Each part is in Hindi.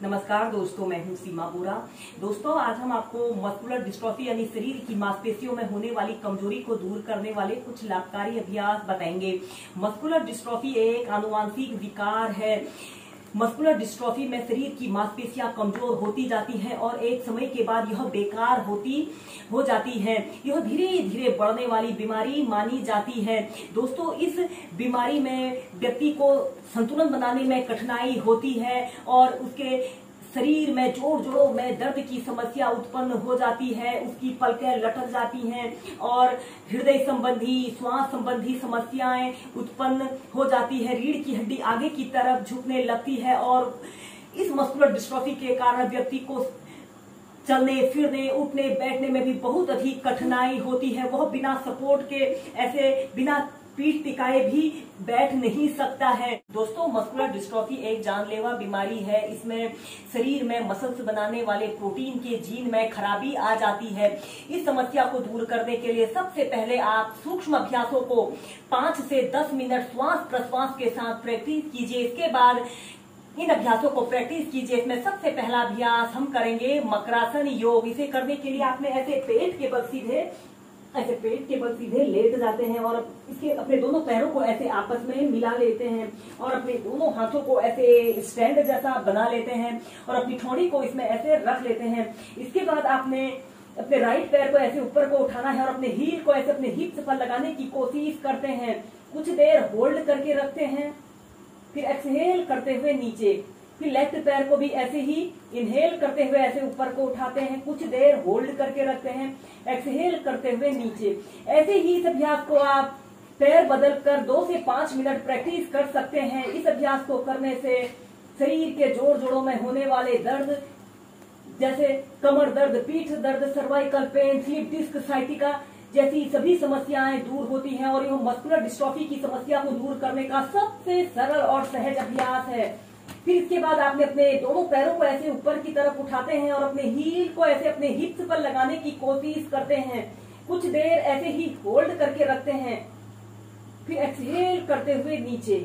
नमस्कार दोस्तों, मैं हूं सीमा बोरा। दोस्तों, आज हम आपको मस्कुलर डिस्ट्रॉफी यानी शरीर की मांसपेशियों में होने वाली कमजोरी को दूर करने वाले कुछ लाभकारी अभ्यास बताएंगे। मस्कुलर डिस्ट्रॉफी एक आनुवांशिक विकार है। मस्कुलर डिस्ट्रॉफी में शरीर की मांसपेशियां कमजोर होती जाती हैं और एक समय के बाद यह बेकार हो जाती है। यह धीरे धीरे बढ़ने वाली बीमारी मानी जाती है। दोस्तों, इस बीमारी में व्यक्ति को संतुलन बनाने में कठिनाई होती है और उसके शरीर में जोड़ों में दर्द की समस्या उत्पन्न हो जाती है। उसकी पलकें लटक जाती हैं और हृदय संबंधी, श्वास संबंधी समस्याएं उत्पन्न हो जाती है। रीढ़ की हड्डी आगे की तरफ झुकने लगती है और इस मस्कुलर डिस्ट्रॉफी के कारण व्यक्ति को चलने फिरने, उठने बैठने में भी बहुत अधिक कठिनाई होती है। वह बिना सपोर्ट के, ऐसे बिना पीठ टिकाए भी बैठ नहीं सकता है। दोस्तों, मस्कुलर डिस्ट्रॉफी एक जानलेवा बीमारी है। इसमें शरीर में मसल्स बनाने वाले प्रोटीन के जीन में खराबी आ जाती है। इस समस्या को दूर करने के लिए सबसे पहले आप सूक्ष्म अभ्यासों को 5 से 10 मिनट श्वास प्रश्वास के साथ प्रैक्टिस कीजिए। इसके बाद इन अभ्यासों को प्रैक्टिस कीजिए। इसमें सबसे पहला अभ्यास हम करेंगे मकरासन योग। इसे करने के लिए आपने ऐसे पेट के बल सीधे लेट जाते हैं और इसके अपने दोनों पैरों को ऐसे आपस में मिला लेते हैं और अपने दोनों हाथों को ऐसे स्टैंड जैसा बना लेते हैं और अपनी ठोड़ी को इसमें ऐसे रख लेते हैं। इसके बाद आपने अपने राइट पैर को ऐसे ऊपर को उठाना है और अपने हील को ऐसे अपने हिप्स पर लगाने की कोशिश करते हैं। कुछ देर होल्ड करके रखते हैं, फिर एक्सहेल करते हुए नीचे। फिर लेफ्ट पैर को भी ऐसे ही इनहेल करते हुए ऐसे ऊपर को उठाते हैं, कुछ देर होल्ड करके रखते हैं, एक्सहेल करते हुए नीचे। ऐसे ही इस अभ्यास को आप पैर बदल कर 2 से 5 मिनट प्रैक्टिस कर सकते हैं। इस अभ्यास को करने से शरीर के जोड़ों में होने वाले दर्द जैसे कमर दर्द, पीठ दर्द, cervical pain, slip disc, sciatica जैसी सभी समस्याएं दूर होती हैं और यह मस्कुलर डिस्ट्रॉफी की समस्या को दूर करने का सबसे सरल और सहज अभ्यास है। फिर इसके बाद आपने अपने दोनों पैरों को ऐसे ऊपर की तरफ उठाते हैं और अपने हील को ऐसे अपने हिप्स पर लगाने की कोशिश करते हैं। कुछ देर ऐसे ही होल्ड करके रखते हैं, फिर एक्सहेल करते हुए नीचे,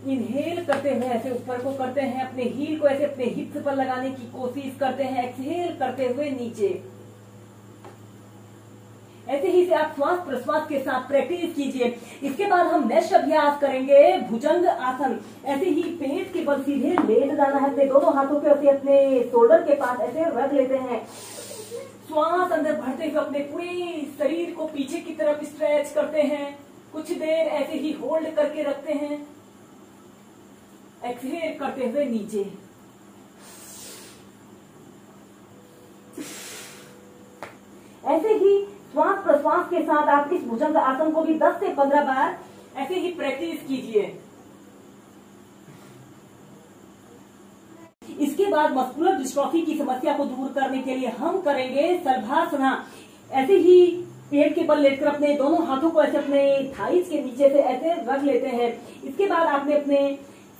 इनहेल करते हुए ऐसे ऊपर को करते हैं। अपने हील को ऐसे अपने हिप्स पर लगाने की कोशिश करते हैं, एक्सहेल करते हुए नीचे। ऐसे ही से आप श्वास प्रश्वास के साथ प्रैक्टिस कीजिए। इसके बाद हम नेक्स्ट अभ्यास करेंगे भुजंग आसन। ऐसे ही पेट के बल सीधे लेट जाना है। अपने दोनों हाथों को ऐसे अपने शोल्डर के पास ऐसे रख लेते हैं। श्वास अंदर भरते हुए अपने पूरे शरीर को पीछे की तरफ स्ट्रेच करते हैं। कुछ देर ऐसे ही होल्ड करके रखते हैं, एक्सहेल करते हुए नीचे। ऐसे ही श्वास प्रश्वास के साथ आप इस भुजंग आसन को भी 10 से 15 बार ऐसे ही प्रैक्टिस कीजिए। इसके बाद मस्कुलर डिस्ट्रॉफी की समस्या को दूर करने के लिए हम करेंगे शलभासना। ऐसे ही पेट के बल लेटकर अपने दोनों हाथों को ऐसे अपने थाइस के नीचे से ऐसे रख लेते हैं। इसके बाद आपने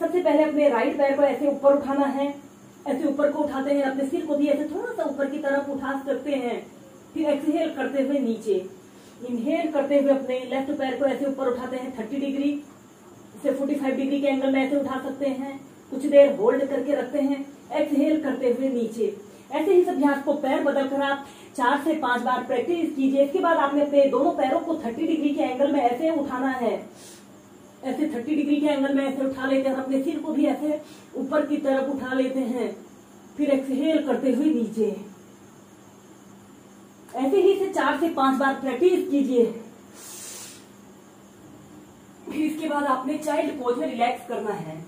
सबसे पहले अपने राइट पैर को ऐसे ऊपर उठाना है, ऐसे ऊपर को उठाते हैं। अपने सिर को भी ऐसे थोड़ा सा ऊपर की तरफ उठा सकते हैं, फिर एक्सहेल करते हुए नीचे, इनहेल करते हुए अपने लेफ्ट पैर को ऐसे ऊपर उठाते हैं। 30 डिग्री से 45 डिग्री के एंगल में ऐसे उठा सकते हैं। कुछ देर होल्ड करके रखते हैं, एक्सहेल करते हुए नीचे। ऐसे ही इस अभ्यास को पैर बदल कर आप 4 से 5 बार प्रैक्टिस कीजिए। इसके बाद आपने अपने दोनों पैरों को 30 डिग्री के एंगल में ऐसे उठाना है। ऐसे 30 डिग्री के एंगल में ऐसे उठा लेते हैं। अपने सिर को भी ऐसे ऊपर की तरफ उठा लेते हैं, फिर एक्सहेल करते हुए नीचे। ऐसे ही से 4 से 5 बार प्रैक्टिस कीजिए। फिर इसके बाद आपने चाइल्ड पोज में रिलैक्स करना है।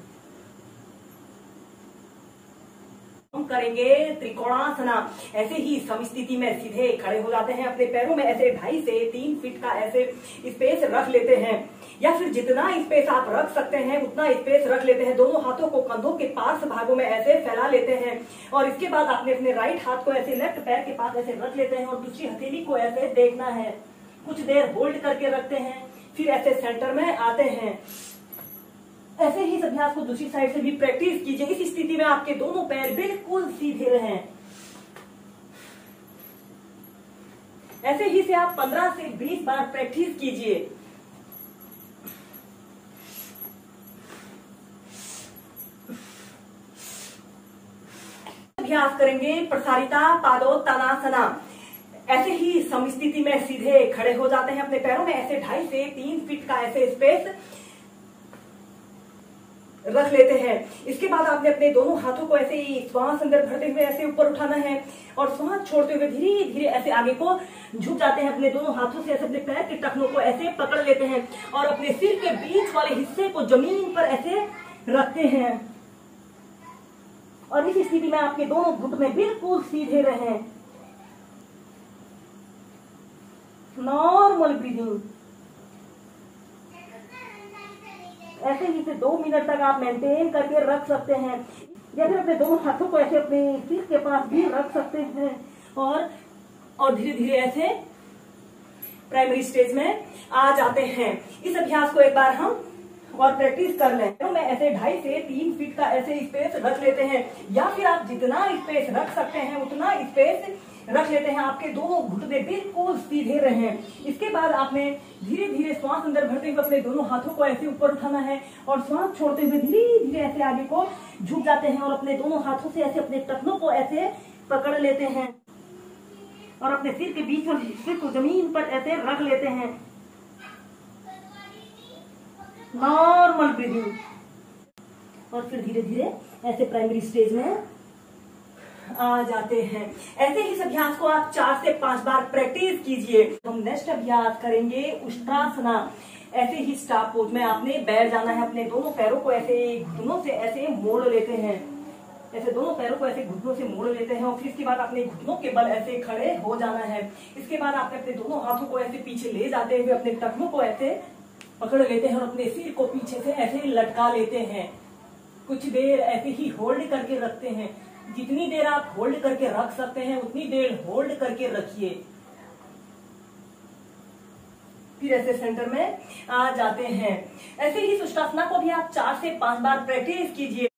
हम करेंगे त्रिकोणासना। ऐसे ही समस्थिति में सीधे खड़े हो जाते हैं। अपने पैरों में ऐसे 2.5 से 3 फीट का ऐसे स्पेस रख लेते हैं, या फिर जितना स्पेस आप रख सकते हैं उतना स्पेस रख लेते हैं। दोनों हाथों को कंधों के पार्श्व भागों में ऐसे फैला लेते हैं और इसके बाद आपने अपने राइट हाथ को ऐसे लेफ्ट पैर के पास ऐसे रख लेते हैं और दूसरी हथेली को ऐसे देखना है। कुछ देर होल्ड करके रखते हैं, फिर ऐसे सेंटर में आते हैं। ऐसे ही इस अभ्यास को दूसरी साइड से भी प्रैक्टिस कीजिए। इस स्थिति में आपके दोनों पैर बिल्कुल सीधे रहें। ऐसे ही से आप 15 से 20 बार प्रैक्टिस कीजिए। अभ्यास करेंगे प्रसारिता पादोत्तानासना। ऐसे ही समस्थिति में सीधे खड़े हो जाते हैं अपने पैरों में, ऐसे 2.5 से 3 फीट का ऐसे स्पेस रख लेते हैं। इसके बाद आपने अपने दोनों हाथों को ऐसे ही श्वास अंदर भरते हुए ऐसे ऊपर उठाना है और श्वास छोड़ते हुए धीरे धीरे ऐसे आगे को झुक जाते हैं। अपने दोनों हाथों से ऐसे अपने पैर के टखनों को ऐसे पकड़ लेते हैं और अपने सिर के बीच वाले हिस्से को जमीन पर ऐसे रखते हैं और इस स्थिति में आपके दोनों घुटने बिल्कुल सीधे रहें। Normal breathing. ऐसे ही से 2 मिनट तक आप मेंटेन करके रख सकते हैं या फिर अपने दोनों हाथों को ऐसे अपने सिर के पास भी रख सकते हैं और धीरे धीरे ऐसे प्राइमरी स्टेज में आ जाते हैं। इस अभ्यास को एक बार हम और प्रैक्टिस कर लें। तो मैं ऐसे 2.5 से 3 फीट का ऐसे स्पेस रख लेते हैं या फिर आप जितना स्पेस रख सकते हैं उतना स्पेस रख लेते हैं। आपके दोनों घुटने बिल्कुल सीधे रहें। इसके बाद आपने धीरे धीरे श्वास अंदर भरते हुए अपने दोनों हाथों को ऐसे ऊपर उठाना है और श्वास छोड़ते हुए धीरे धीरे ऐसे आगे को झुक जाते हैं और अपने दोनों हाथों से ऐसे अपने टखनों को ऐसे पकड़ लेते हैं और अपने सिर के बीच वाले हिस्से को जमीन पर ऐसे रख लेते हैं। नॉर्मल ब्रीदिंग और फिर धीरे धीरे ऐसे प्राइमरी स्टेज में आ जाते हैं। ऐसे ही इस अभ्यास को आप 4 से 5 बार प्रैक्टिस कीजिए। हम नेक्स्ट अभ्यास करेंगे उष्ट्रासना। ऐसे ही स्टार पोज में आपने बैठ जाना है। अपने दोनों पैरों को ऐसे घुटनों से ऐसे मोड़ लेते हैं। ऐसे दोनों पैरों को ऐसे घुटनों से मोड़ लेते हैं और फिर इसके बाद अपने घुटनों के बल ऐसे खड़े हो जाना है। इसके बाद आपने अपने दोनों हाथों को ऐसे पीछे ले जाते हुए अपने टखनों को ऐसे पकड़ लेते हैं और अपने सिर को पीछे से ऐसे लटका लेते हैं। कुछ देर ऐसे ही होल्ड करके रखते हैं। जितनी देर आप होल्ड करके रख सकते हैं उतनी देर होल्ड करके रखिए। फिर ऐसे सेंटर में आ जाते हैं। ऐसे ही सुष्टासना को भी आप 4 से 5 बार प्रैक्टिस कीजिए।